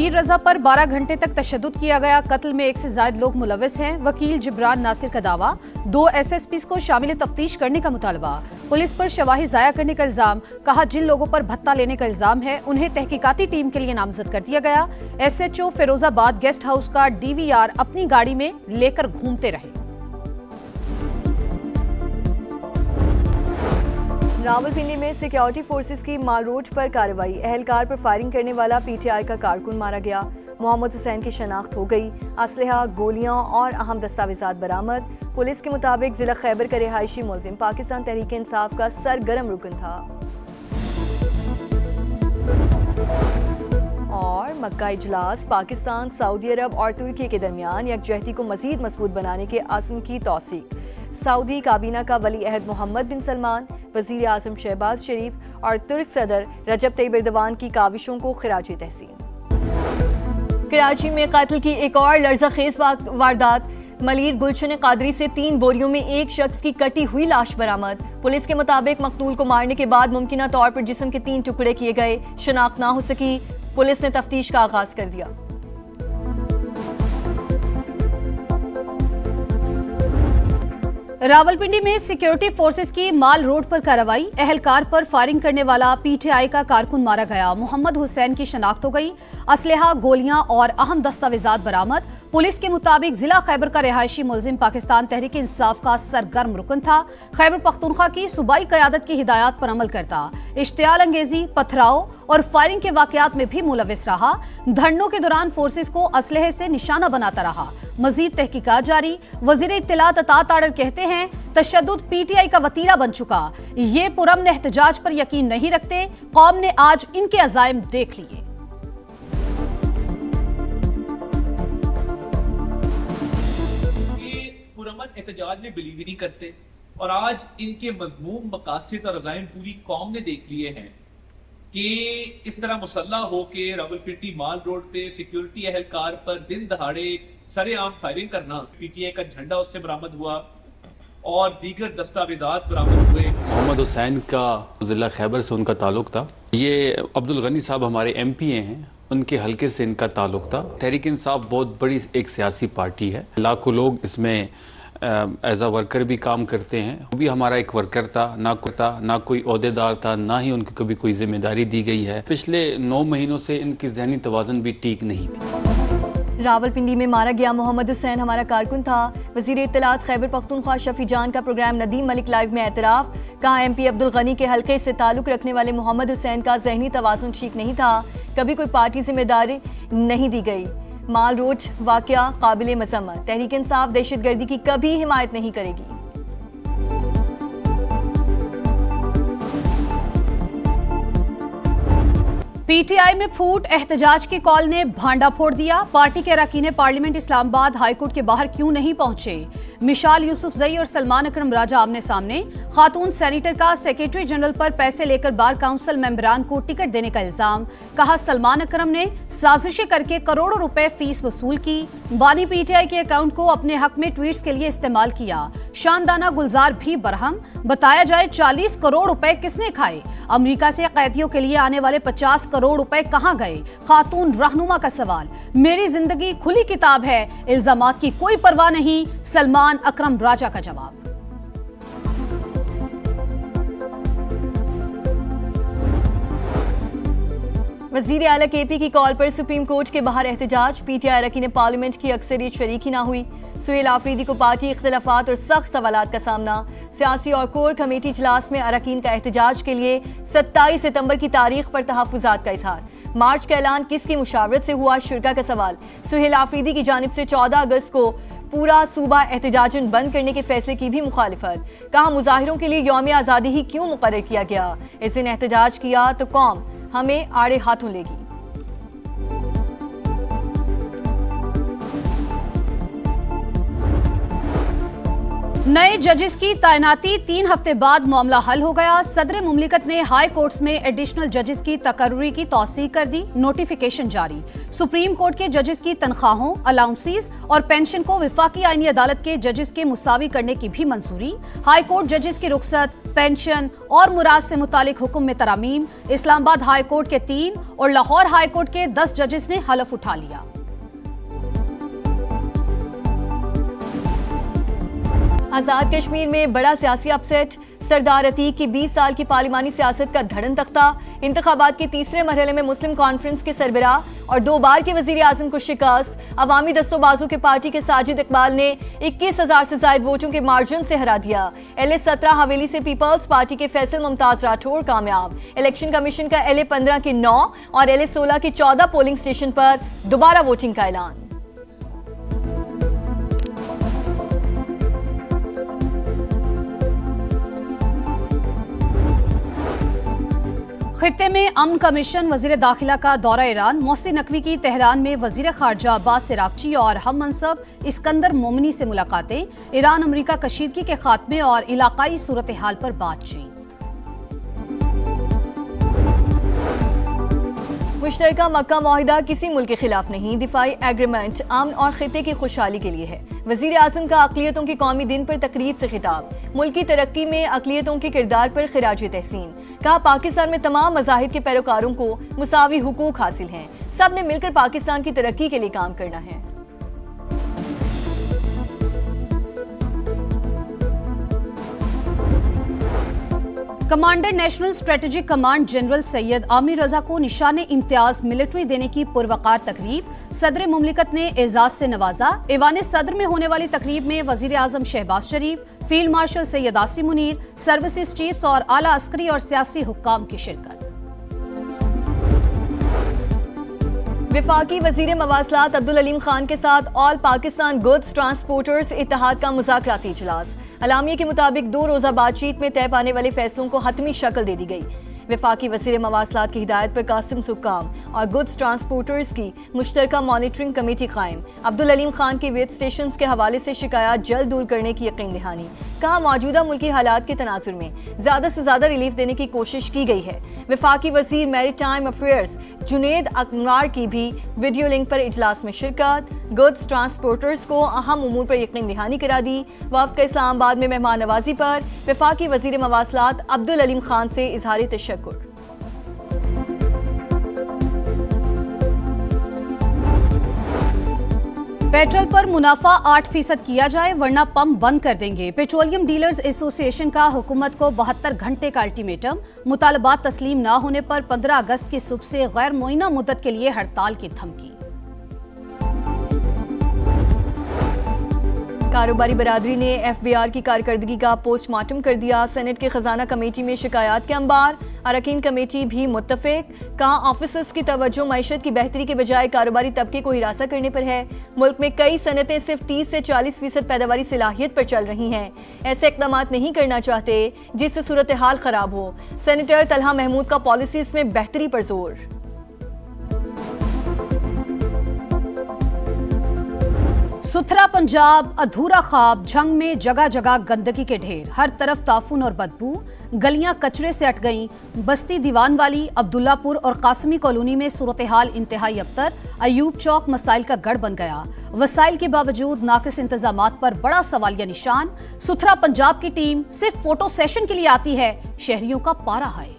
मीर रजा पर 12 घंटे तक तशद्दुद किया गया। कत्ल में 1 से ज्यादा लोग मुलविस हैं। वकील जिब्रान नासिर का दावा। 2 SSPs को शामिल तफ्तीश करने का मुतालबा। पुलिस पर शवाहिद जाया करने का इल्जाम। कहा जिन लोगों पर भत्ता लेने का इल्जाम है उन्हें तहकीकाती टीम के लिए नामजद कर दिया गया। SHO फिरोजाबाद गेस्ट हाउस का DVR अपनी गाड़ी में लेकर घूमते रहे। रावलपिंडी में सिक्योरिटी फोर्सेस की माल रोड पर कार्रवाई। अहलकार पर फायरिंग करने वाला PTI का कारकुन मारा गया। मोहम्मद हुसैन की शनाख्त हो गई। असलहा, गोलियां और अहम दस्तावेजात बरामद। पुलिस के मुताबिक जिला खैबर का रिहायशी मुलजिम पाकिस्तान तहरीक इंसाफ का सरगर्म रुकन था। और मक्का इजलास पाकिस्तान, सऊदी अरब और तुर्की के दरमियान यकजहती को मजीद मजबूत बनाने के आज़म की तौसीक। सऊदी काबीना का वली अहद मोहम्मद बिन सलमान, वज़ीर आज़म शहबाज शरीफ और तुर्क सदर रजब तैयब एर्दोगान की काविशों को खिराजी तहसीन। कराची में कत्ल की एक और लर्ज़ाखेज़ वारदात। मलीर गुलशन कादरी से 3 बोरियों में एक शख्स की कटी हुई लाश बरामद। पुलिस के मुताबिक मकतूल को मारने के बाद मुमकिना तौर पर जिस्म के 3 टुकड़े किए गए। शनाख्त ना हो सकी। पुलिस ने तफ्तीश का आगाज कर दिया। रावलपिंडी में सिक्योरिटी फोर्सेस की माल रोड पर कार्रवाई। अहलकार पर फायरिंग करने वाला PTI का कारकुन मारा गया। मोहम्मद हुसैन की शनाख्त हो गई। असलहा, गोलियां और अहम दस्तावेजात बरामद। पुलिस के मुताबिक जिला खैबर का रिहायशी मुलजिम पाकिस्तान तहरीक इंसाफ का सरगर्म रुकन था। खैबर पख्तूनख्वा की सूबाई क़यादत की हिदायत पर अमल करता। इश्तियाल अंगेजी, पथराव और फायरिंग के वाकयात में भी मुलविस रहा। धरनों के दौरान फोर्सेस को असलहे से निशाना बनाता रहा। मजीद तहकीकात जारी। वजीर इत्तलात अता ताड़र कहते हैं तशद्दुद PTI का वतीरा बन चुका। ये पुरअमन एहतजाज पर यकीन नहीं रखते। कौम ने आज इनके अज़ाइम देख लिए। पुरअमन एहतजाज में बिलीव ही नहीं करते और आज इनके मजमूम मकासद और अज़ाइम पूरी कौम ने देख लिए हैं कि इस तरह मुसल्ला होके रावलपिंडी माल रोड पे सिक्योरिटी अहलकार पर दिन दहाड़े सरेआम फायरिंग करना। PTI का झंडा उससे बरामद हुआ और दीगर दस्तावेजात बरामद हुए। मोहम्मद हुसैन का जिला खैबर से उनका ताल्लुक था। ये अब्दुल गनी साहब हमारे MP हैं, उनके हलके से इनका ताल्लुक था। तहरीक इंसाफ बहुत बड़ी एक सियासी पार्टी है। लाखों लोग इसमें एज अ वर्कर भी काम करते हैं। वो भी हमारा एक वर्कर था, ना कोई ओहदेदार था, ना ही उनको कभी कोई जिम्मेदारी दी गई है। पिछले 9 महीनों से इनकी ज़हनी तवाज़ुन भी ठीक नहीं थी। रावलपिंडी में मारा गया मोहम्मद हुसैन हमारा कारकुन था। वज़ीर इत्तलात खैबर पख्तूनख्वा शफी जान का प्रोग्राम नदीम मलिक लाइव में एतराफ़। कहा MP अब्दुल गनी के हल्के से ताल्लुक़ रखने वाले मोहम्मद हुसैन का ज़हनी तवाज़ुन ठीक नहीं था। कभी कोई पार्टी जिम्मेदारी नहीं दी गई। माल रोड वाक़या काबिल मज़म्मत। तहरीक इंसाफ दहशतगर्दी की कभी हिमायत नहीं करेगी। PTI में फूट। एहतजाज की कॉल ने भांडा फोड़ दिया। पार्टी के अरकान पार्लियामेंट इस्लामाबाद हाईकोर्ट के बाहर क्यों नहीं पहुंचे। मिशाल यूसुफजई और सलमान अकरम राजा आमने सामने। खातून सेनेटर का सेक्रेटरी जनरल पर पैसे लेकर बार काउंसिल मेंबरान को टिकट देने का इल्जाम। कहा सलमान अकरम ने साजिशें करके करोड़ों रुपए फीस वसूल की। बानी PTI के अकाउंट को अपने हक में ट्वीट्स के लिए इस्तेमाल किया। शानदाना गुलजार भी बरहम। बताया जाए 40 करोड़ रुपए किसने खाए। अमेरिका से कैदियों के लिए आने वाले 50 करोड़ रुपए कहां गए। खातून रहनुमा का सवाल। मेरी जिंदगी खुली किताब है, इल्जामात की कोई परवाह नहीं। सलमान अकरम राजा का जवाब। वज़ीर आला KP की कॉल पर सुप्रीम कोर्ट के बाहर एहतजाज। PTI अरकान पार्लियामेंट की अक्सरियत शरीक ही ना हुई। सुहेल आफरीदी को पार्टी इख्तिलाफात और सख्त सवालात का सामना। सियासी और कोर कमेटी इजलास में अरकान का एहतजाज के लिए 27 सितंबर की तारीख पर तहफ़्फ़ुज़ात का इजहार। मार्च का ऐलान किसकी मुशावरत से हुआ, शुरा का सवाल। सुहेल आफरीदी की जानिब से 14 अगस्त को पूरा सूबा एहतजाजन बंद करने के फैसले की भी मुखालिफत। कहा मुजाहिरों के लिए यौम आज़ादी ही क्यों मुकर्रर किया गया। इस दिन एहतजाज किया तो कौम हमें आड़े हाथों लेगी। नए जजेस की तैनाती 3 हफ्ते बाद मामला हल हो गया। सदर मुमलिकत ने हाई कोर्ट्स में एडिशनल जजेस की तकर्री की तौसीक कर दी, नोटिफिकेशन जारी। सुप्रीम कोर्ट के जजेस की तनख्वाहों, अलाउंसेस और पेंशन को वफाकी आईनी अदालत के जजेस के मुसावी करने की भी मंजूरी। हाई कोर्ट जजेस की रुखसत, पेंशन और मुराद से मुतालिक हुक्म में तरामीम। इस्लामाबाद हाई कोर्ट के 3 और लाहौर हाई कोर्ट के 10 जजेस ने हलफ उठा लिया। आजाद कश्मीर में बड़ा सियासी अपसेट। सरदार अतीक की 20 साल की पार्लिमानी सियासत का धड़न तख्ता। इंतखाबात के तीसरे मरहले में मुस्लिम कॉन्फ्रेंस के सरबराह और 2 बार के वजीर आजम को शिकस्त। अवामी दस्तोबाजों के पार्टी के साजिद इकबाल ने 21,000 से ज्यादा वोटों के मार्जिन से हरा दिया। LA 17 हवेली से पीपल्स पार्टी के फैसल मुमताज राठौर कामयाब। इलेक्शन कमीशन का LA 15 की 9 और LA 16 की 14 पोलिंग स्टेशन पर दोबारा वोटिंग का ऐलान। खित्ते में अमन कमीशन, वजीर दाखिला का दौरा ईरान। मोहसिन नकवी की तेहरान में वजीर खारजा अब्बास सिरागची और हम मनसब इस्कंदर मोमिनी से मुलाकातें। ईरान अमरीका कशीदगी के खात्मे और इलाकाई सूरत हाल पर बातचीत। मुश्तरका मक्का मुआहिदा किसी मुल्क के खिलाफ नहीं, दिफाई एग्रीमेंट अमन और खित्ते की खुशहाली के लिए है। वजीर आजम का अक़लियतों की कौमी दिन पर तकरीब से खिताब। मुल्क की तरक्की में अक़लियतों के किरदार पर खिराज तहसीन। कहा, पाकिस्तान में तमाम मज़ाहिब के पैरोकारों को मुसावी हुकूक हासिल हैं। सब ने मिलकर पाकिस्तान की तरक्की के लिए काम करना है। Commander national strategic command general Syed Aamir Raza को निशान इम्तियाज मिलिट्री देने की पुरवकार तकरीब। सदर मुमलिकत ने एजाज से नवाजा। ऐवान सदर में होने वाली तकरीब में वजीर आजम Shehbaz Sharif, field marshal Syed Asim Munir, services chiefs और आला अस्करी और सियासी हुक्काम की शिरकत। वफाकी वजीर मवासलात अब्दुल अलीम खान के साथ ऑल पाकिस्तान गुड्स ट्रांसपोर्टर्स इत्तेहाद का मुज़ाकराती इजलास। अलामिया के मुताबिक 2 रोज़ा बातचीत में तय पाने वाले फैसलों को हतमी शक्ल दे दी गई। वफाकी वज़ीर मवासलात की हिदायत पर कासिम सुक्काम और गुड्स ट्रांसपोर्टर्स की मुश्तरका मॉनिटरिंग कमेटी कायम। अब्दुल अलीम खान की वेट स्टेशन के हवाले से शिकायत जल्द दूर करने की यकीन दहानी। कहा, मौजूदा मुल्की हालात के तनाजुर में ज्यादा से ज्यादा रिलीफ देने की कोशिश की गई है। वफाकी वजीर मैरीटाइम अफेयर्स जुनेद अकमर की भी वीडियो लिंक पर इजलास में शिरकत। गुड्स ट्रांसपोर्टर्स को अहम उमूर पर यकीन दहानी करा दी। वफ़द इस्लामाबाद में मेहमान नवाजी पर वफाकी वजीर मवासलात अब्दुल अलीम खान से इजहार तशक्कुर। पेट्रोल पर मुनाफा 8% किया जाए वरना पंप बंद कर देंगे। पेट्रोलियम डीलर्स एसोसिएशन का हुकूमत को 72 घंटे का अल्टीमेटम। मुतालबात तस्लीम न होने पर 15 अगस्त की सुबह से गैर मुइना मुद्दत के लिए हड़ताल की धमकी। कारोबारी बरादरी ने FBR की कारकर्दगी का पोस्टमार्टम कर दिया। सेनेट के खजाना कमेटी में शिकायत के अंबार। अरकान कमेटी भी मुत्तफिक। कहा, ऑफिसर्स की तवज्जो मईशत की बेहतरी के बजाय कारोबारी तबके को हिरासा करने पर है। मुल्क में कई सनतें सिर्फ 30 से 40% पैदावारी सलाहियत पर चल रही हैं। ऐसे इकदाम नहीं करना चाहते जिससे सूरत हाल खराब हो। सेनेटर तलहा महमूद का पॉलिसीज में बेहतरी पर जोर। सुथरा पंजाब अधूरा ख्वाब। झंग में जगह जगह गंदगी के ढेर, हर तरफ ताफून और बदबू। गलियां कचरे से अट गईं। बस्ती दीवान वाली, अब्दुल्लापुर और कासमी कॉलोनी में सूरत हाल इंतहाई अबतर। अयूब चौक मसाइल का गढ़ बन गया। वसाइल के बावजूद नाकिस इंतजामात पर बड़ा सवालिया निशान। सुथरा पंजाब की टीम सिर्फ फोटो सेशन के लिए आती है, शहरियों का पारा है।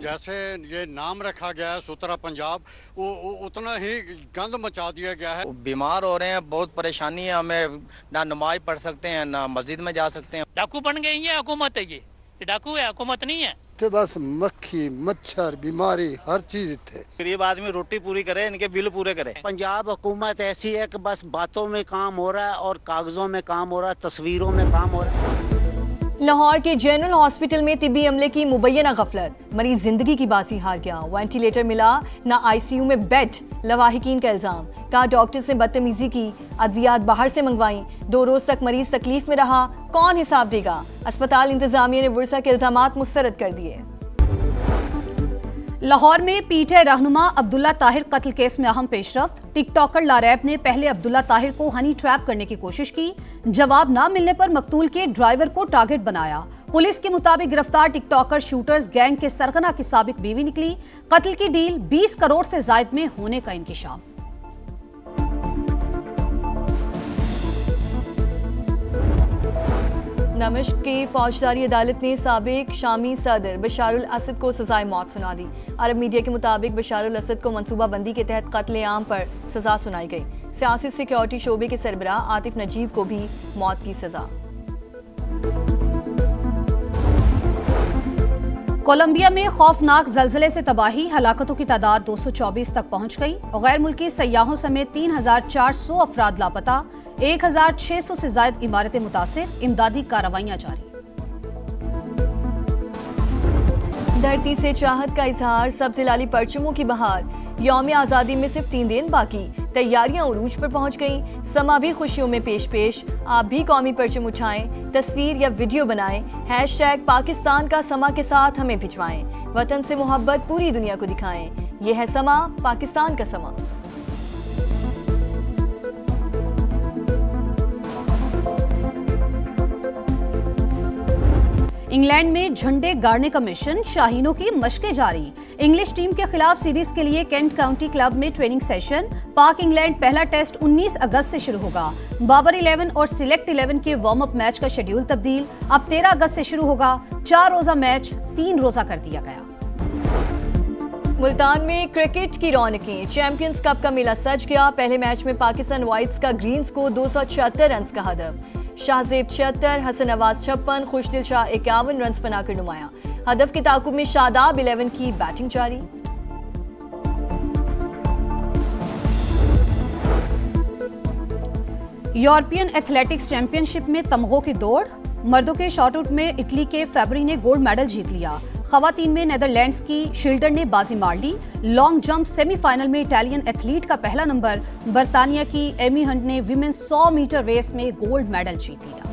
जैसे ये नाम रखा गया है सुथरा पंजाब, वो उतना ही गंद मचा दिया गया है। बीमार हो रहे हैं, बहुत परेशानी है हमें। ना नमाज पढ़ सकते हैं, ना मस्जिद में जा सकते हैं। डाकू बन गई है हुकूमत, है ये डाकू है, हुकूमत नहीं है। तो बस मक्खी मच्छर बीमारी हर चीज थे। गरीब आदमी रोटी पूरी करे, इनके बिल पूरे करे। पंजाब हुकूमत ऐसी है कि बस बातों में काम हो रहा है और कागजों में काम हो रहा है, तस्वीरों में काम हो रहा है। लाहौर के जनरल हॉस्पिटल में तिब्बी अमले की मुबैना गफलत। मरीज जिंदगी की बाजी हार गया। वेंटिलेटर मिला ना, ICU में बेड। लवाहिकीन का इल्जाम। कहा, डॉक्टर्स ने बदतमीजी की, अद्वियात बाहर से मंगवाई। 2 रोज तक मरीज तकलीफ में रहा, कौन हिसाब देगा। अस्पताल इंतजामिया ने वर्षा के इल्जामात मुस्तरद कर दिए। लाहौर में पीटीआई रहनुमा अब्दुल्ला ताहिर कत्ल केस में अहम पेशरफ्त। टिकटॉकर लारैब ने पहले अब्दुल्ला ताहिर को हनी ट्रैप करने की कोशिश की, जवाब न मिलने पर मकतूल के ड्राइवर को टारगेट बनाया। पुलिस के मुताबिक गिरफ्तार टिकटॉकर शूटर्स गैंग के सरगना की साबिक बीवी निकली। कत्ल की डील 20 करोड़ से जायद में होने का इंकिशाफ। दमिश्क की फौजदारी अदालत ने साबिक शामी सदर बशारुल असद को सजाए मौत सुना दी। अरब मीडिया के मुताबिक बशारुल असद को मनसूबाबंदी के तहत कत्ल-ए-आम पर सजा सुनाई गई। सियासी सिक्योरिटी शोबे के सरबराह आतिफ नजीब को भी मौत की सजा। कोलंबिया में खौफनाक जलजले से तबाही, हलाकतों की तादाद 224 तक पहुंच गई। गैर मुल्की सयाहों समेत 3400 अफराद लापता, 1600 से ज्यादा इमारतें मुतासिर, इमदादी कार्रवाइयां जारी। धरती से चाहत का इजहार, सब्ज़ लाली परचमों की बहार। यौम आज़ादी में सिर्फ 3 दिन बाकी, तैयारियां उरूज पर पहुंच गईं। समा भी खुशियों में पेश। आप भी कौमी परचम उठाएं, तस्वीर या वीडियो बनाएं, हैशटैग पाकिस्तान का समा के साथ हमें भिजवाएं। वतन से मोहब्बत पूरी दुनिया को दिखाएं। यह है समा, पाकिस्तान का समा। इंग्लैंड में झंडे गाड़ने का मिशन, शाहीनों की मशकें जारी। इंग्लिश टीम के खिलाफ सीरीज के लिए केंट काउंटी क्लब में ट्रेनिंग सेशन। पाक इंग्लैंड पहला टेस्ट 19 अगस्त से शुरू होगा। बाबर 11 और सिलेक्ट 11 के वार्म अप मैच का शेड्यूल तब्दील, अब 13 अगस्त से शुरू होगा। 4 रोजा मैच 3 रोजा कर दिया गया। मुल्तान में क्रिकेट की रौनकें, चैंपियंस कप का मेला सज गया। पहले मैच में पाकिस्तान वाइट्स का ग्रीन्स को 276 रन का हदफ। शाहजेब 76, हसन नवाज 56, खुशदिल शाह 51 रन बनाकर नुमाया। हदफ के ताकुब में शादाब 11 की बैटिंग जारी। यूरोपियन एथलेटिक्स चैंपियनशिप में तमगों की दौड़। मर्दों के शॉटआउट में इटली के फेबरी ने गोल्ड मेडल जीत लिया। खवातीन में नेदरलैंड्स की शिल्डर ने बाजी मार ली। लॉन्ग जंप सेमीफाइनल में इटालियन एथलीट का पहला नंबर। बरतानिया की एमी हंट ने विमेन 100 मीटर रेस में गोल्ड मेडल जीत लिया।